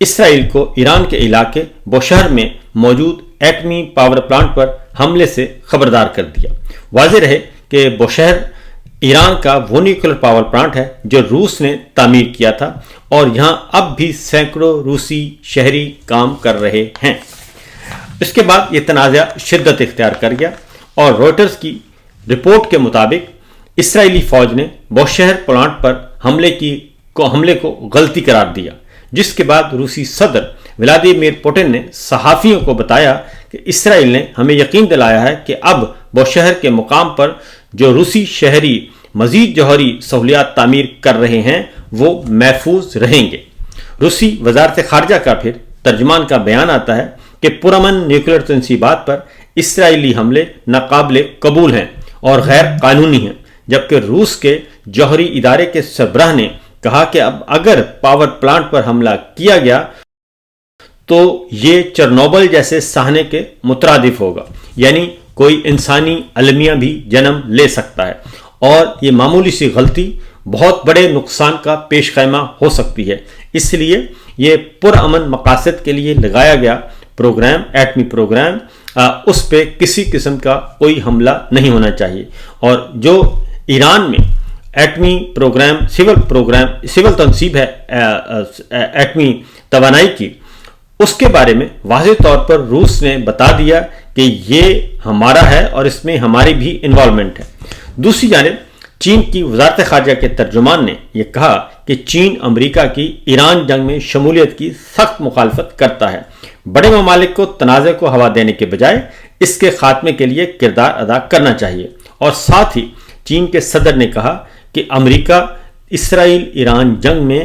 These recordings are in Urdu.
اسرائیل کو ایران کے علاقے بوشہر میں موجود ایٹمی پاور پلانٹ پر حملے سے خبردار کر دیا۔ واضح رہے کہ بوشہر ایران کا وہ نیوکلیر پاور پلانٹ ہے جو روس نے تعمیر کیا تھا اور یہاں اب بھی سینکڑوں روسی شہری کام کر رہے ہیں۔ اس کے بعد یہ تنازع شدت اختیار کر گیا اور روئٹرز کی رپورٹ کے مطابق اسرائیلی فوج نے بوشہر پلانٹ پر حملے کو غلطی قرار دیا، جس کے بعد روسی صدر ولادیمیر پوٹن نے صحافیوں کو بتایا کہ اسرائیل نے ہمیں یقین دلایا ہے کہ اب بوشہر کے مقام پر جو روسی شہری مزید جوہری سہولیات تعمیر کر رہے ہیں وہ محفوظ رہیں گے۔ روسی وزارت خارجہ کا پھر ترجمان کا بیان آتا ہے کہ پرامن نیوکلیر تنصیبات پر اسرائیلی حملے ناقابل قبول ہیں اور غیر قانونی ہیں، جبکہ روس کے جوہری ادارے کے سربراہ نے کہا کہ اب اگر پاور پلانٹ پر حملہ کیا گیا تو یہ چرنوبل جیسے سہنے کے مترادف ہوگا، یعنی کوئی انسانی المیہ بھی جنم لے سکتا ہے اور یہ معمولی سی غلطی بہت بڑے نقصان کا پیش خیمہ ہو سکتی ہے۔ اس لیے یہ پرامن مقاصد کے لیے لگایا گیا پروگرام، ایٹمی پروگرام، اس پہ کسی قسم کا کوئی حملہ نہیں ہونا چاہیے۔ اور جو ایران میں ایٹمی پروگرام سول تنصیب ہے ایٹمی توانائی کی، اس کے بارے میں واضح طور پر روس نے بتا دیا کہ یہ ہمارا ہے اور اس میں ہماری بھی انوالومنٹ ہے۔ دوسری جانب چین کی وزارت خارجہ کے ترجمان نے یہ کہا کہ چین امریکہ کی ایران جنگ میں شمولیت کی سخت مخالفت کرتا ہے۔ بڑے ممالک کو تنازع کو ہوا دینے کے بجائے اس کے خاتمے کے لیے کردار ادا کرنا چاہیے، اور ساتھ ہی چین کے صدر نے کہا کہ امریکہ اسرائیل ایران جنگ میں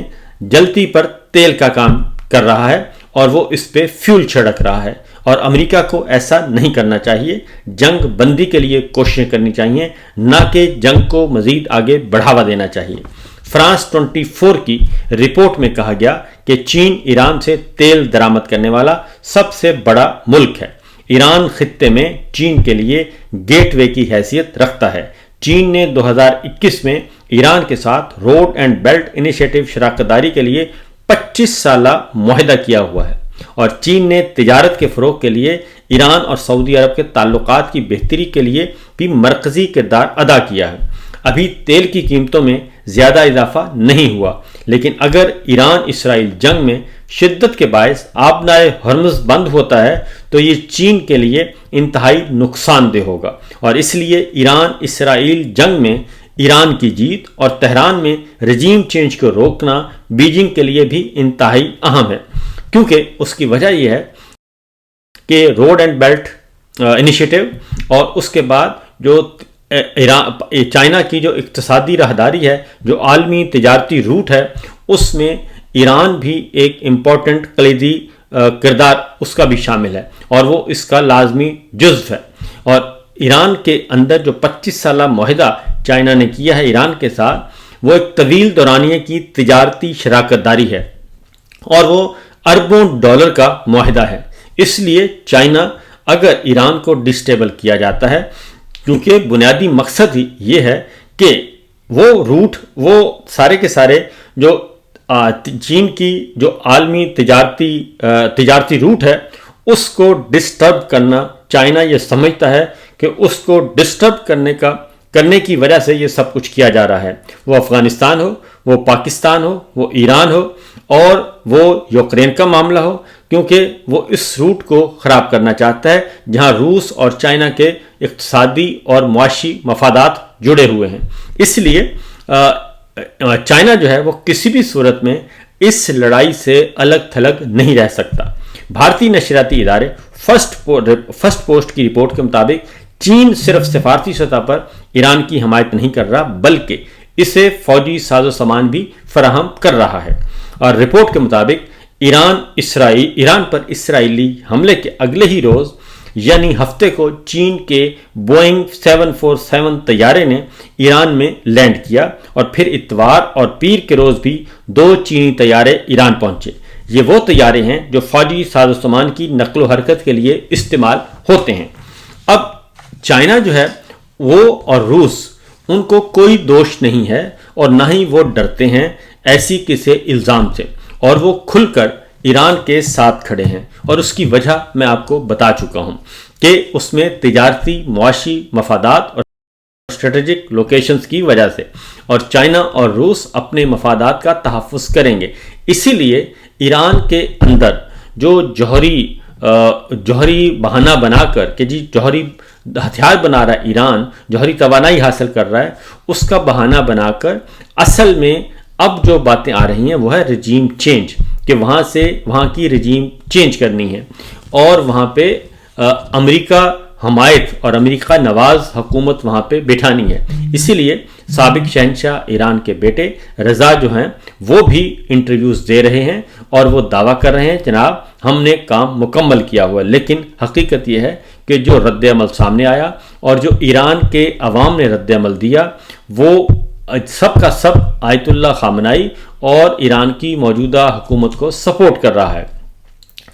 جلتی پر تیل کا کام کر رہا ہے اور وہ اس پہ فیول چھڑک رہا ہے، اور امریکہ کو ایسا نہیں کرنا چاہیے۔ جنگ بندی کے لیے کوششیں کرنی چاہیے، نہ کہ جنگ کو مزید آگے بڑھاوا دینا چاہیے۔ فرانس 24 کی رپورٹ میں کہا گیا کہ چین ایران سے تیل درآمد کرنے والا سب سے بڑا ملک ہے۔ ایران خطے میں چین کے لیے گیٹ وے کی حیثیت رکھتا ہے۔ چین نے 2021 میں ایران کے ساتھ روڈ اینڈ بیلٹ انیشیٹو شراکت داری کے لیے 25 سالہ معاہدہ کیا ہوا ہے، اور چین نے تجارت کے فروغ کے لیے ایران اور سعودی عرب کے تعلقات کی بہتری کے لیے بھی مرکزی کردار ادا کیا ہے۔ ابھی تیل کی قیمتوں میں زیادہ اضافہ نہیں ہوا، لیکن اگر ایران اسرائیل جنگ میں شدت کے باعث آبنائے ہرمز بند ہوتا ہے تو یہ چین کے لیے انتہائی نقصان دہ ہوگا، اور اس لیے ایران اسرائیل جنگ میں ایران کی جیت اور تہران میں رجیم چینج کو روکنا بیجنگ کے لیے بھی انتہائی اہم ہے، کیونکہ اس کی وجہ یہ ہے کہ روڈ اینڈ بیلٹ انیشیٹو اور اس کے بعد جو چائنا کی جو اقتصادی راہداری ہے، جو عالمی تجارتی روٹ ہے، اس میں ایران بھی ایک امپورٹنٹ کلیدی کردار اس کا بھی شامل ہے اور وہ اس کا لازمی جزو ہے۔ اور ایران کے اندر جو 25 سالہ معاہدہ چائنا نے کیا ہے ایران کے ساتھ، وہ ایک طویل دورانیے کی تجارتی شراکت داری ہے اور وہ اربوں ڈالر کا معاہدہ ہے۔ اس لیے چائنا اگر ایران کو ڈسٹیبل کیا جاتا ہے، کیونکہ بنیادی مقصد ہی یہ ہے کہ وہ روٹ، وہ سارے کے سارے جو چین کی جو عالمی تجارتی روٹ ہے اس کو ڈسٹرب کرنا، چائنا یہ سمجھتا ہے کہ اس کو ڈسٹرب کرنے کی وجہ سے یہ سب کچھ کیا جا رہا ہے، وہ افغانستان ہو، وہ پاکستان ہو، وہ ایران ہو، اور وہ یوکرین کا معاملہ ہو، کیونکہ وہ اس روٹ کو خراب کرنا چاہتا ہے جہاں روس اور چائنا کے اقتصادی اور معاشی مفادات جڑے ہوئے ہیں۔ اس لیے چائنا جو ہے وہ کسی بھی صورت میں اس لڑائی سے الگ تھلگ نہیں رہ سکتا۔ بھارتی نشریاتی ادارے فرسٹ پوسٹ کی رپورٹ کے مطابق چین صرف سفارتی سطح پر ایران کی حمایت نہیں کر رہا بلکہ اسے فوجی ساز و سامان بھی فراہم کر رہا ہے، اور رپورٹ کے مطابق ایران پر اسرائیلی حملے کے اگلے ہی روز یعنی ہفتے کو چین کے بوئنگ 747 طیارے نے ایران میں لینڈ کیا، اور پھر اتوار اور پیر کے روز بھی 2 چینی طیارے ایران پہنچے۔ یہ وہ طیارے ہیں جو فوجی ساز و سامان کی نقل و حرکت کے لیے استعمال ہوتے ہیں۔ اب چائنا جو ہے وہ اور روس، ان کو کوئی دوش نہیں ہے اور نہ ہی وہ ڈرتے ہیں ایسی کسی الزام سے، اور وہ کھل کر ایران کے ساتھ کھڑے ہیں، اور اس کی وجہ میں آپ کو بتا چکا ہوں کہ اس میں تجارتی معاشی مفادات اور اسٹریٹجک لوکیشنز کی وجہ سے، اور چائنا اور روس اپنے مفادات کا تحفظ کریں گے۔ اسی لیے ایران کے اندر جو جوہری بہانہ بنا کر کہ جی جوہری ہتھیار بنا رہا ہے ایران، جوہری توانائی حاصل کر رہا ہے، اس کا بہانہ بنا کر اصل میں اب جو باتیں آ رہی ہیں وہ ہے رجیم چینج، کہ وہاں کی رجیم چینج کرنی ہے، اور وہاں پہ امریکہ حمایت اور امریکہ نواز حکومت وہاں پہ بٹھانی ہے۔ اسی لیے سابق شہنشاہ ایران کے بیٹے رضا جو ہیں وہ بھی انٹرویوز دے رہے ہیں، اور وہ دعویٰ کر رہے ہیں جناب ہم نے کام مکمل کیا ہوا ہے، لیکن حقیقت یہ ہے کہ جو رد عمل سامنے آیا اور جو ایران کے عوام نے رد عمل دیا وہ سب کا سب آیت اللہ خامنائی اور ایران کی موجودہ حکومت کو سپورٹ کر رہا ہے۔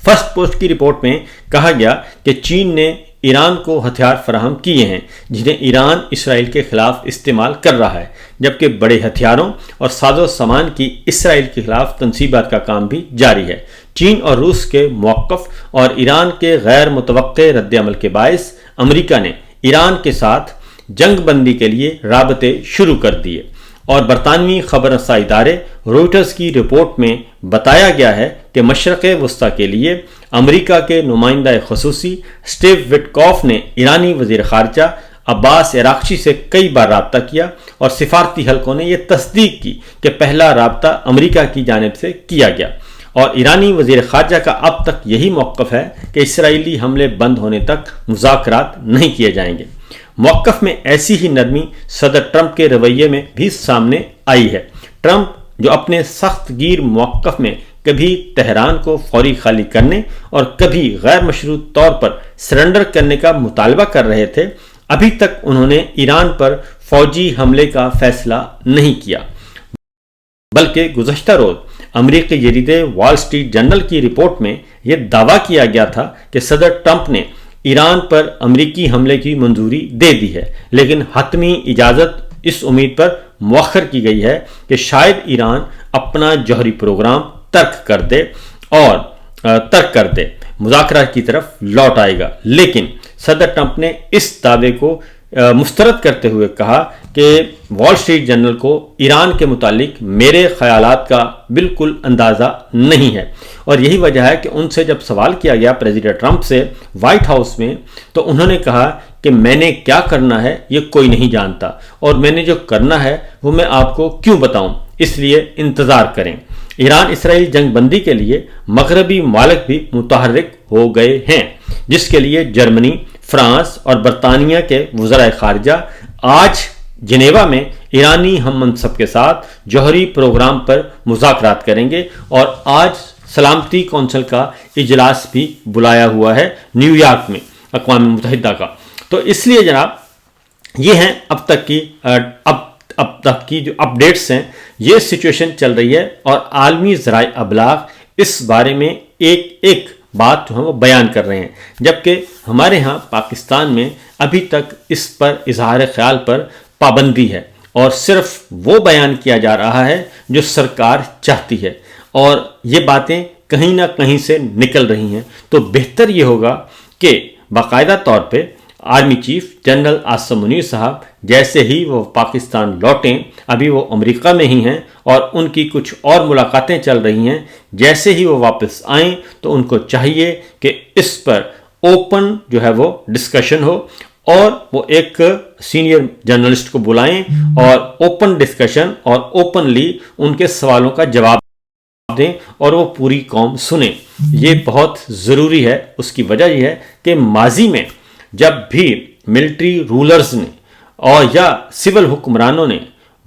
فرسٹ پوسٹ کی رپورٹ میں کہا گیا کہ چین نے ایران کو ہتھیار فراہم کیے ہیں جنہیں ایران اسرائیل کے خلاف استعمال کر رہا ہے، جبکہ بڑے ہتھیاروں اور ساز و سامان کی اسرائیل کے خلاف تنصیبات کا کام بھی جاری ہے۔ چین اور روس کے موقف اور ایران کے غیر متوقع رد عمل کے باعث امریکہ نے ایران کے ساتھ جنگ بندی کے لیے رابطے شروع کر دیے، اور برطانوی خبر رساں ادارے روئٹرز کی رپورٹ میں بتایا گیا ہے کہ مشرق وسطیٰ کے لیے امریکہ کے نمائندہ خصوصی اسٹیو وٹکوف نے ایرانی وزیر خارجہ عباس عراقچی سے کئی بار رابطہ کیا، اور سفارتی حلقوں نے یہ تصدیق کی کہ پہلا رابطہ امریکہ کی جانب سے کیا گیا، اور ایرانی وزیر خارجہ کا اب تک یہی موقف ہے کہ اسرائیلی حملے بند ہونے تک مذاکرات نہیں کیے جائیں گے۔ موقف میں ایسی ہی نرمی صدر ٹرمپ کے رویے میں بھی سامنے آئی ہے۔ ٹرمپ جو اپنے سخت گیر موقف میں کبھی تہران کو فوری خالی کرنے اور کبھی غیر مشروط طور پر سرنڈر کرنے کا مطالبہ کر رہے تھے، ابھی تک انہوں نے ایران پر فوجی حملے کا فیصلہ نہیں کیا، بلکہ گزشتہ روز امریکی جریدے وال اسٹریٹ جرنل کی رپورٹ میں یہ دعویٰ کیا گیا تھا کہ صدر ٹرمپ نے ایران پر امریکی حملے کی منظوری دے دی ہے، لیکن حتمی اجازت اس امید پر مؤخر کی گئی ہے کہ شاید ایران اپنا جوہری پروگرام ترک کر دے مذاکرات کی طرف لوٹ آئے گا۔ لیکن صدر ٹرمپ نے اس دعوے کو مسترد کرتے ہوئے کہا کہ وال اسٹریٹ جرنل کو ایران کے متعلق میرے خیالات کا بالکل اندازہ نہیں ہے، اور یہی وجہ ہے کہ ان سے جب سوال کیا گیا پریزیڈنٹ ٹرمپ سے وائٹ ہاؤس میں، تو انہوں نے کہا کہ میں نے کیا کرنا ہے یہ کوئی نہیں جانتا، اور میں نے جو کرنا ہے وہ میں آپ کو کیوں بتاؤں، اس لیے انتظار کریں۔ ایران اسرائیل جنگ بندی کے لیے مغربی ممالک بھی متحرک ہو گئے ہیں، جس کے لیے جرمنی، فرانس اور برطانیہ کے وزرائے خارجہ آج جنیوا میں ایرانی ہم منصب کے ساتھ جوہری پروگرام پر مذاکرات کریں گے، اور آج سلامتی کونسل کا اجلاس بھی بلایا ہوا ہے نیو یارک میں اقوام متحدہ کا۔ تو اس لیے جناب یہ ہیں اب تک کی جو اپڈیٹس ہیں، یہ سچویشن چل رہی ہے، اور عالمی ذرائع ابلاغ اس بارے میں ایک بات جو ہے وہ بیان کر رہے ہیں، جبکہ ہمارے ہاں پاکستان میں ابھی تک اس پر اظہار خیال پر پابندی ہے، اور صرف وہ بیان کیا جا رہا ہے جو سرکار چاہتی ہے، اور یہ باتیں کہیں نہ کہیں سے نکل رہی ہیں۔ تو بہتر یہ ہوگا کہ باقاعدہ طور پہ army chief general Asim Munir صاحب جیسے ہی وہ پاکستان لوٹیں، ابھی وہ امریکہ میں ہی ہیں اور ان کی کچھ اور ملاقاتیں چل رہی ہیں، جیسے ہی وہ واپس آئیں تو ان کو چاہیے کہ اس پر اوپن جو ہے وہ ڈسکشن ہو، اور وہ ایک سینئر جرنلسٹ کو بلائیں اور اوپن ڈسکشن اور اوپنلی ان کے سوالوں کا جواب دیں، اور وہ پوری قوم سنیں۔ یہ بہت ضروری ہے۔ اس کی وجہ یہ ہے کہ ماضی میں جب بھی ملٹری رولرز نے اور یا سول حکمرانوں نے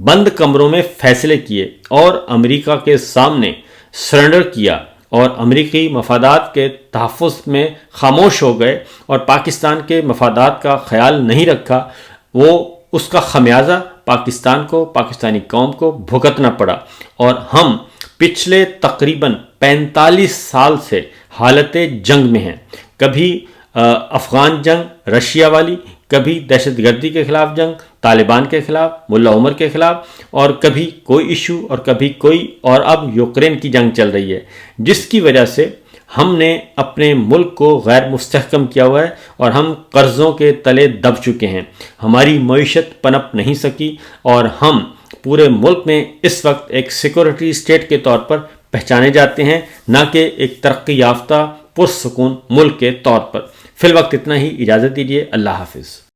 بند کمروں میں فیصلے کیے اور امریکہ کے سامنے سرنڈر کیا اور امریکی مفادات کے تحفظ میں خاموش ہو گئے اور پاکستان کے مفادات کا خیال نہیں رکھا، وہ اس کا خمیازہ پاکستان کو، پاکستانی قوم کو بھگتنا پڑا، اور ہم پچھلے تقریباً 45 سال سے حالت جنگ میں ہیں۔ کبھی افغان جنگ رشیا والی، کبھی دہشت گردی کے خلاف جنگ، طالبان کے خلاف، ملا عمر کے خلاف، اور کبھی کوئی ایشو اور کبھی کوئی، اور اب یوکرین کی جنگ چل رہی ہے، جس کی وجہ سے ہم نے اپنے ملک کو غیر مستحکم کیا ہوا ہے اور ہم قرضوں کے تلے دب چکے ہیں. ہماری معیشت پنپ نہیں سکی اور ہم پورے ملک میں اس وقت ایک سیکورٹی اسٹیٹ کے طور پر پہچانے جاتے ہیں، نہ کہ ایک ترقی یافتہ پرسکون ملک کے طور پر. فی الوقت اتنا ہی، اجازت دیجیے، اللہ حافظ.